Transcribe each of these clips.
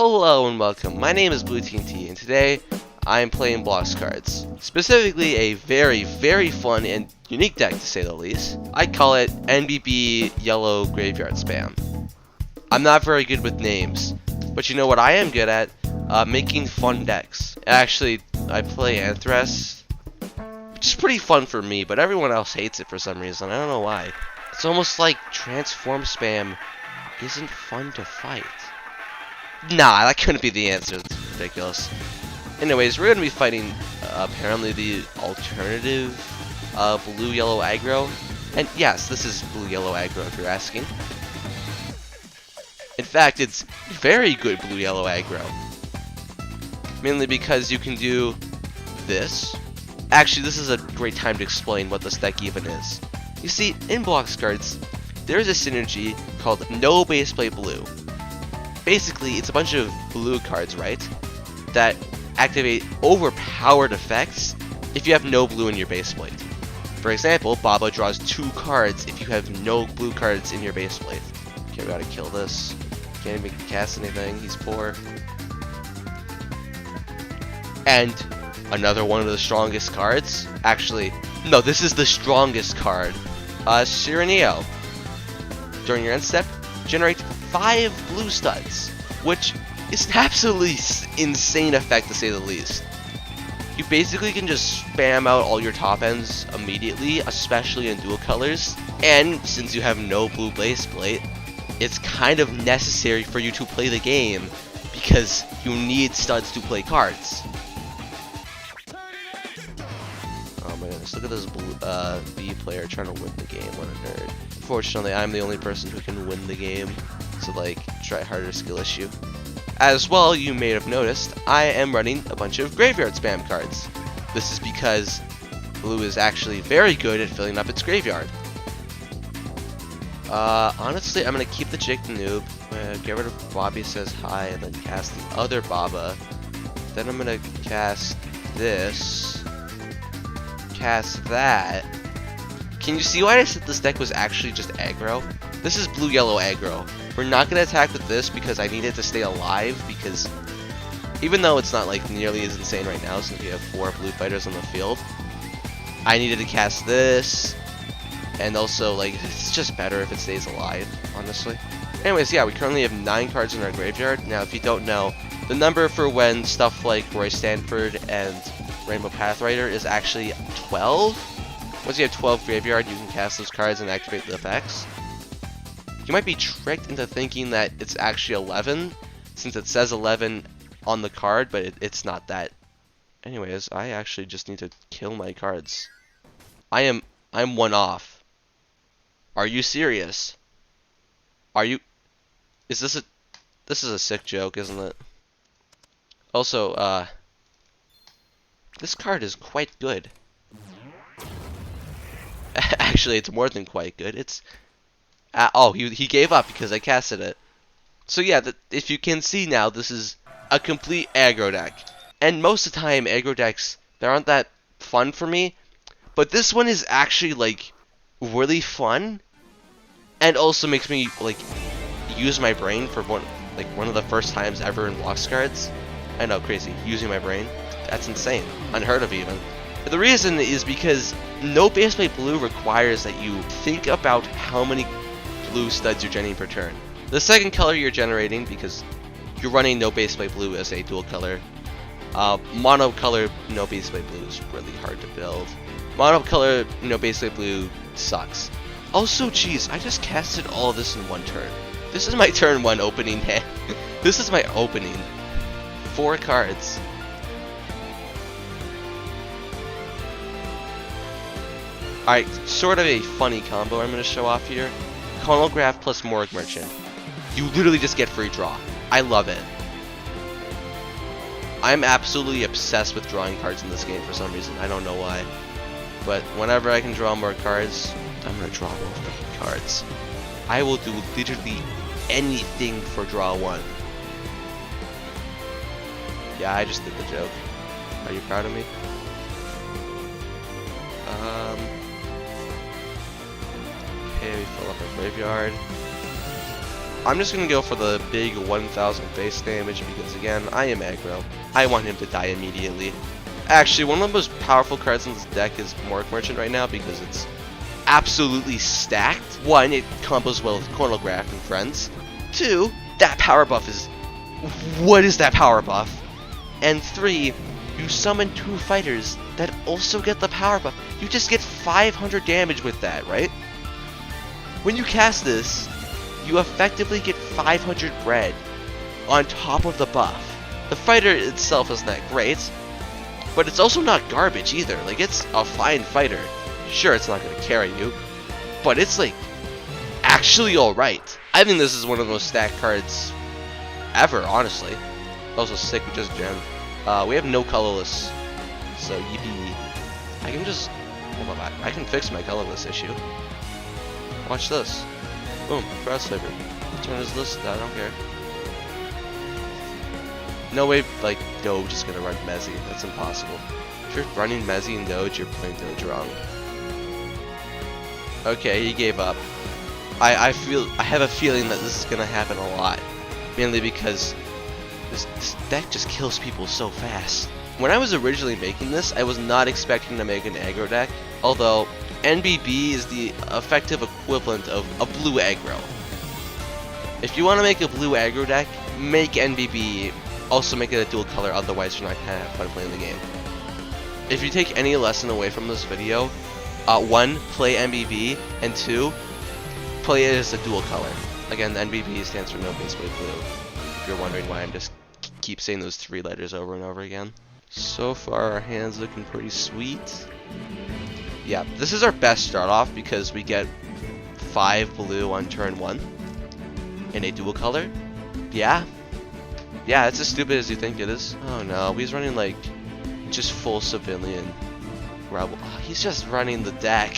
Hello and welcome. My name is BlueTNT, and today I am playing Blox Cards. Specifically, a very, very fun and unique deck to say the least. I call it NBB Yellow Graveyard Spam. I'm not very good with names, but you know what I am good at? Making fun decks. Actually, I play Anthrax, which is pretty fun for me, but everyone else hates it for some reason. I don't know why. It's almost like Transform Spam isn't fun to fight. Nah, that couldn't be the answer. That's ridiculous. Anyways, we're gonna be fighting apparently the alternative blue-yellow aggro. And yes, this is blue-yellow aggro if you're asking. In fact, it's very good blue-yellow aggro. Mainly because you can do this. Actually, this is a great time to explain what this deck even is. You see, in Blox Cards, there's a synergy called No Base Play Blue. Basically, it's a bunch of blue cards, right, that activate overpowered effects if you have no blue in your base plate. For example, Baba draws 2 cards if you have no blue cards in your base plate. Okay, we gotta kill this. Can't even cast anything, he's poor. And another one of the strongest cards, actually, no, this is the strongest card, Sireneo. During your end step, generate 5 blue studs, which is an absolutely insane effect to say the least. You basically can just spam out all your top ends immediately, especially in dual colors, and since you have no blue base plate, it's kind of necessary for you to play the game because you need studs to play cards. Oh my goodness, look at this blue, B player trying to win the game, what a nerd. Unfortunately, I'm the only person who can win the game, so like, try harder skill issue. As well, you may have noticed, I am running a bunch of graveyard spam cards. This is because blue is actually very good at filling up its graveyard. Honestly, I'm gonna keep the Jake the Noob, get rid of Bobby Says Hi, and then cast the other Baba. Then I'm gonna cast this, cast that. Can you see why I said this deck was actually just aggro? This is blue-yellow aggro. We're not going to attack with this because I need it to stay alive, because even though it's not like nearly as insane right now since we have 4 blue fighters on the field, I needed to cast this, and also like it's just better if it stays alive, honestly. Anyways, yeah, we currently have 9 cards in our graveyard. Now, if you don't know, the number for when stuff like Roy Stanford and Rainbow Pathrider is actually 12. Once you have 12 graveyard, you can cast those cards and activate the effects. You might be tricked into thinking that it's actually 11, since it says 11 on the card, but it's not that. Anyways, I actually just need to kill my cards. I'm 1 off. Are you serious? Are you? Is this a? This is a sick joke, isn't it? Also, this card is quite good. Actually, it's more than quite good. It's oh, he gave up because I casted it. So yeah, if you can see now, this is a complete aggro deck. And most of the time, aggro decks, they aren't that fun for me. But this one is actually like really fun, and also makes me like use my brain for one of the first times ever in Blox Cards. I know, crazy, using my brain. That's insane, unheard of even. The reason is because no base plate blue requires that you think about how many blue studs you're generating per turn. The second color you're generating, because you're running no base plate blue as a dual color. Mono color no base plate blue is really hard to build. Mono color no base plate blue sucks. Also, geez, I just casted all of this in 1 turn. This is my turn 1 opening hand. This is my opening. 4 cards. Alright, sort of a funny combo I'm going to show off here. Chronograph plus Morgue Merchant. You literally just get free draw. I love it. I'm absolutely obsessed with drawing cards in this game for some reason. I don't know why. But whenever I can draw more cards, I'm going to draw more freaking cards. I will do literally anything for draw 1. Yeah, I just did the joke. Are you proud of me? Okay, we fill up our graveyard. I'm just gonna go for the big 1000 base damage because again, I am aggro. I want him to die immediately. Actually, one of the most powerful cards in this deck is Morgue Merchant right now because it's absolutely stacked. 1, it combos well with Chronograph and Friends. 2, that power buff is... what is that power buff? And 3, you summon 2 fighters that also get the power buff. You just get 500 damage with that, right? When you cast this, you effectively get 500 bread on top of the buff. The fighter itself is not great, but it's also not garbage either. Like, it's a fine fighter. Sure, it's not going to carry you, but it's like actually alright. I think this is one of the most stacked cards ever, honestly. Also sick, we just gemmed. We have no colorless, so yippee. I can just... hold on, I can fix my colorless issue. Watch this. Boom, cross flavor. What turn is this? I don't care. No way, like, Doge is gonna run Mezzy. That's impossible. If you're running Mezzy and Doge, you're playing Doge wrong. Okay, he gave up. I have a feeling that this is gonna happen a lot. Mainly because this deck just kills people so fast. When I was originally making this, I was not expecting to make an aggro deck, although NBB is the effective equivalent of a blue aggro. If you want to make a blue aggro deck, make NBB, also make it a dual color, otherwise you're not going to have fun playing the game. If you take any lesson away from this video, 1, play NBB, and 2, play it as a dual color. Again, the NBB stands for no base blue, if you're wondering why I'm just keep saying those 3 letters over and over again. So far, our hand's looking pretty sweet. Yeah, this is our best start off because we get 5 blue on turn 1 in a dual color. Yeah, it's as stupid as you think it is. Oh no, he's running like just full civilian rebel. Oh, he's just running the deck.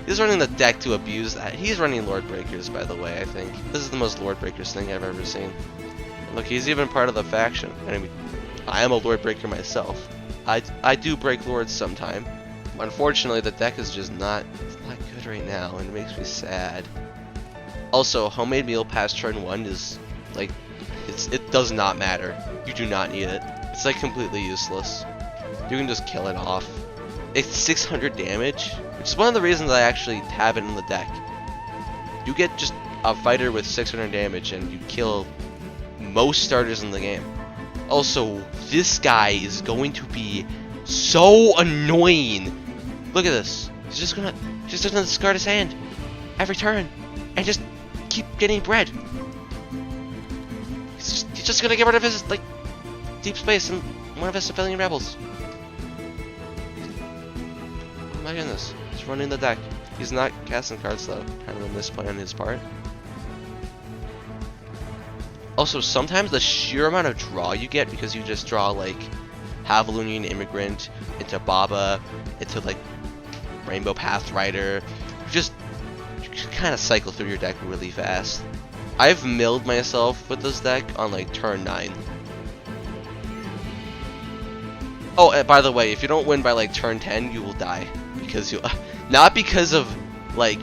He's running the deck to abuse that. He's running Lord Breakers, by the way, I think. This is the most Lord Breakers thing I've ever seen. Look, he's even part of the faction. I mean, I am a Lord Breaker myself. I do break Lords sometime. Unfortunately, the deck is just not good right now, and it makes me sad. Also, homemade meal past turn 1 is like, it does not matter. You do not need it. It's like completely useless. You can just kill it off. It's 600 damage, which is one of the reasons I actually have it in the deck. You get just a fighter with 600 damage, and you kill most starters in the game. Also, this guy is going to be so annoying. Look at this. He's just gonna discard his hand every turn and just keep getting bread. He's just gonna get rid of his like deep space and one of his civilian rebels. Oh my goodness, he's running the deck. He's not casting cards though. Kind of a misplay on his part. Also, sometimes the sheer amount of draw you get because you just draw like Havalunian Immigrant into Baba, into like Rainbow Pathrider, you just kind of cycle through your deck really fast. I've milled myself with this deck on like turn 9. Oh, and by the way, if you don't win by like turn 10, you will die because you not because of like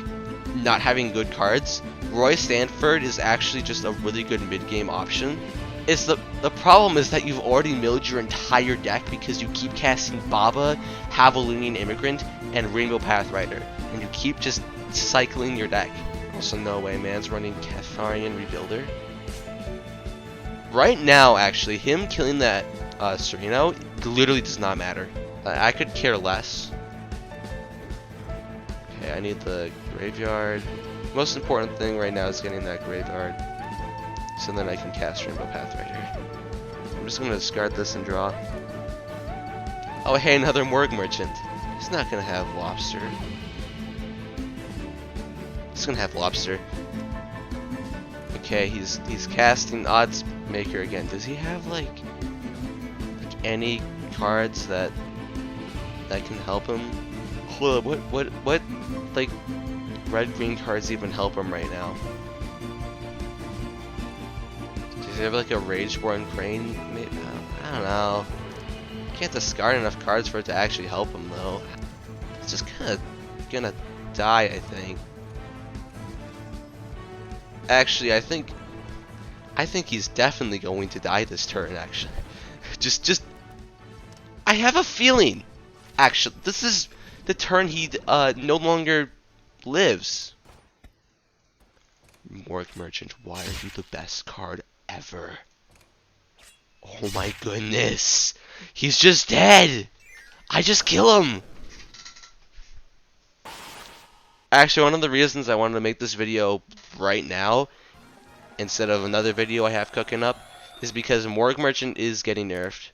not having good cards. Roy Stanford is actually just a really good mid-game option. It's the problem is that you've already milled your entire deck because you keep casting Baba, Havalunian Immigrant, and Rainbow Pathrider, and you keep just cycling your deck. Also, no way, man's running Catharian Rebuilder. Right now, actually, him killing that Sereno literally does not matter. I could care less. Okay, I need the graveyard. Most important thing right now is getting that graveyard, so then I can cast Rainbow Pathrider. I'm just gonna discard this and draw. Oh hey, another Morgue Merchant. He's not gonna have Lobster. He's gonna have Lobster. Okay, he's casting Odds Maker again. Does he have like any cards that can help him? Hold up, what like red-green cards even help him right now? Does he have like a Rageborn Crane? Maybe, I don't know. Can't discard enough cards for it to actually help him though. It's just kind of gonna die, I think. Actually, I think I think he's definitely going to die this turn, actually. just I have a feeling, actually, this is the turn he no longer lives. Morgue Merchant, why are you the best card ever? Oh my goodness. He's just dead. I just kill him. Actually, one of the reasons I wanted to make this video right now instead of another video I have cooking up is because Morgue Merchant is getting nerfed.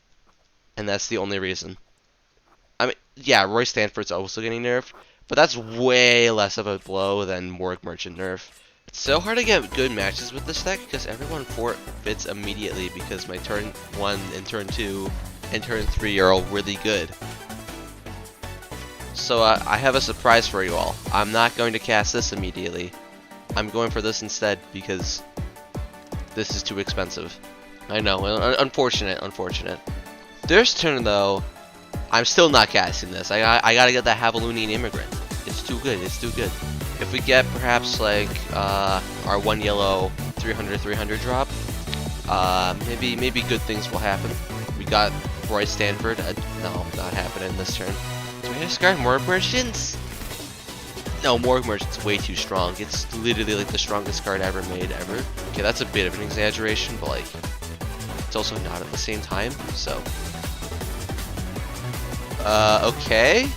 And that's the only reason. I mean, yeah, Roy Stanford's also getting nerfed, but that's way less of a blow than Morgue Merchant nerf. It's so hard to get good matches with this deck because everyone forfeits immediately because my turn 1 and turn 2 and turn 3 are all really good. So I have a surprise for you all. I'm not going to cast this immediately. I'm going for this instead because this is too expensive. I know, unfortunate. This turn though, I'm still not casting this. I gotta get that Havalunian Immigrant. It's too good, If we get perhaps like our 1 yellow 300 drop, maybe good things will happen. We got Roy Stanford. No, not happening this turn. Do we discard Morgue Merchants? No, Morgue Merchant's way too strong. It's literally like the strongest card ever made ever. Okay, that's a bit of an exaggeration, but like it's also not at the same time. So, okay.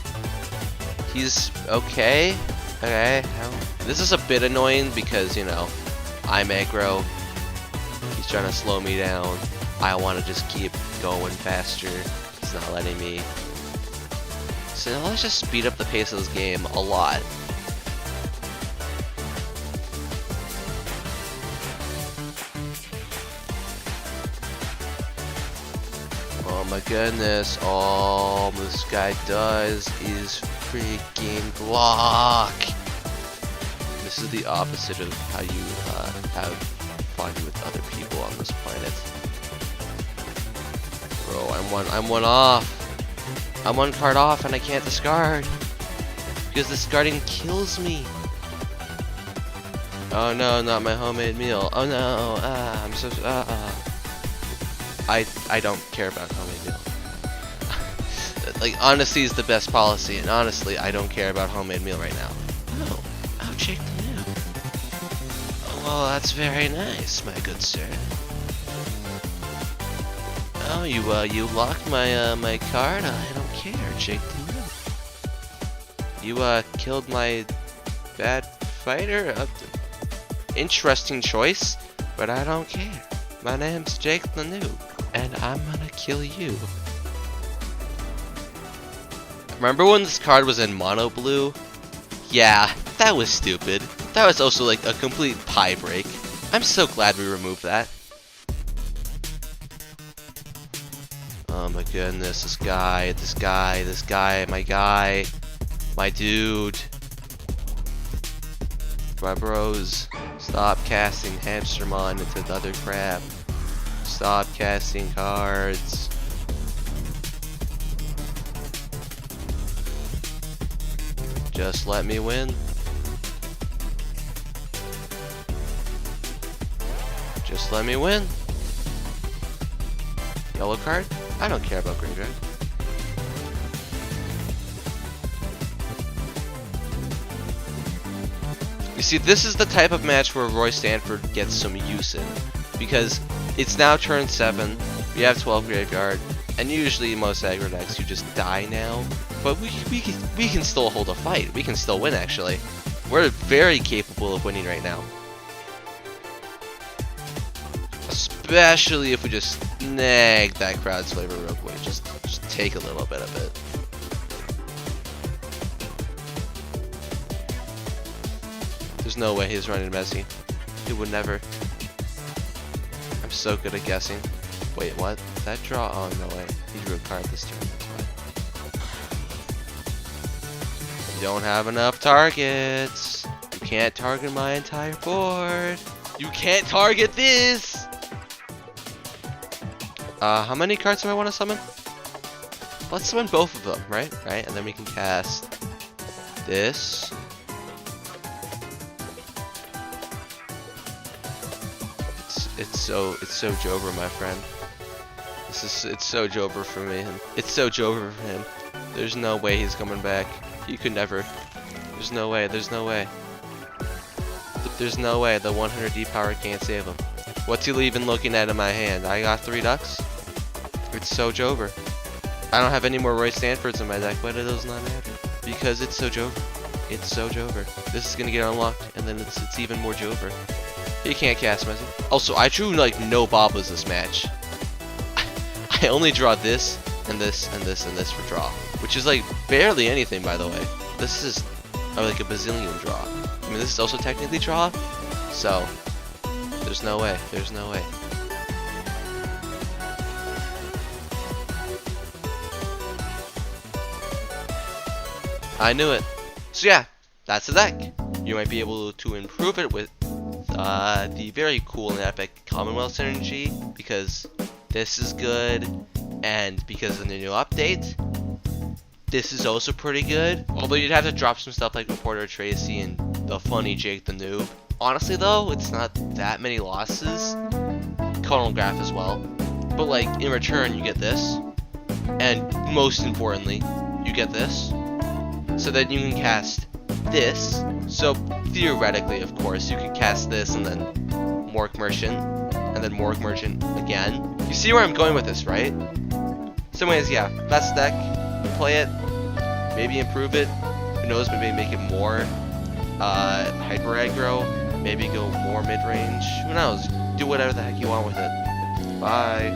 He's okay. Okay, this is a bit annoying because, you know, I'm aggro. He's trying to slow me down. I want to just keep going faster. He's not letting me. So now let's just speed up the pace of this game a lot. Oh my goodness, all this guy does is freaking block. This is the opposite of how you have fun with other people on this planet. Bro, I'm one off. I'm 1 card off and I can't discard. Because discarding kills me. Oh no, not my homemade meal. Oh no, I'm so I don't care about homemade meal. Like, honesty is the best policy, and honestly, I don't care about homemade meal right now. Oh, check the new. Oh, well, that's very nice, my good sir. Oh, you locked my my card? I don't care, Jake the Noob. You killed my bad fighter? Interesting choice, but I don't care. My name's Jake the Noob, and I'm gonna kill you. Remember when this card was in mono blue? Yeah, that was stupid. That was also like a complete pie break. I'm so glad we removed that. Oh my goodness, this guy, my guy, my dude, my bros. Stop casting Hamstermon into the other crap. Stop casting cards. Just let me win. Just let me win. Yellow card? I don't care about graveyard. You see, this is the type of match where Roy Stanford gets some use in. Because it's now turn 7, we have 12 graveyard, and usually most aggro decks you just die now. But we can still hold a fight. We can still win, actually. We're very capable of winning right now. Especially if we just snag that Crowd's Flavor real quick. Just take a little bit of it. There's no way he's running Messi. He would never. I'm so good at guessing. Wait, what? That draw? Oh, no way. He drew a card this turn. That's why. You don't have enough targets. You can't target my entire board. You can't target this. How many cards do I want to summon? Let's summon both of them, right? Right, and then we can cast this. it's so Jover, my friend. It's so Jover for me. It's so Jover for him. There's no way he's coming back. He could never. There's no way. There's no way. There's no way. The 100D power can't save him. What's he even looking at in my hand? I got 3 ducks. It's so Jover. I don't have any more Roy Stanfords in my deck. Why do those not matter? Because it's so Jover. It's so Jover. This is gonna get unlocked, and then it's even more Jover. He can't cast Messi. Also, I drew like no Babas this match. I only draw this and this and this and this for draw, which is like barely anything, by the way. This is like a bazillion draw. I mean, this is also technically draw, so there's no way. There's no way. I knew it. So yeah, that's the deck. You might be able to improve it with the very cool and epic Commonwealth synergy, because this is good, and because of the new update, this is also pretty good. Although you'd have to drop some stuff like Reporter Tracy and the funny Jake the Noob. Honestly though, it's not that many losses. Chronograph as well. But like in return you get this, and most importantly, you get this. So then you can cast this. So theoretically, of course, you could cast this and then Mork Merchant, and then Mork Merchant again. You see where I'm going with this, right? So anyways, yeah, that's the deck. Play it, maybe improve it. Who knows, maybe make it more hyper aggro, maybe go more mid-range. Who knows? Do whatever the heck you want with it. Bye.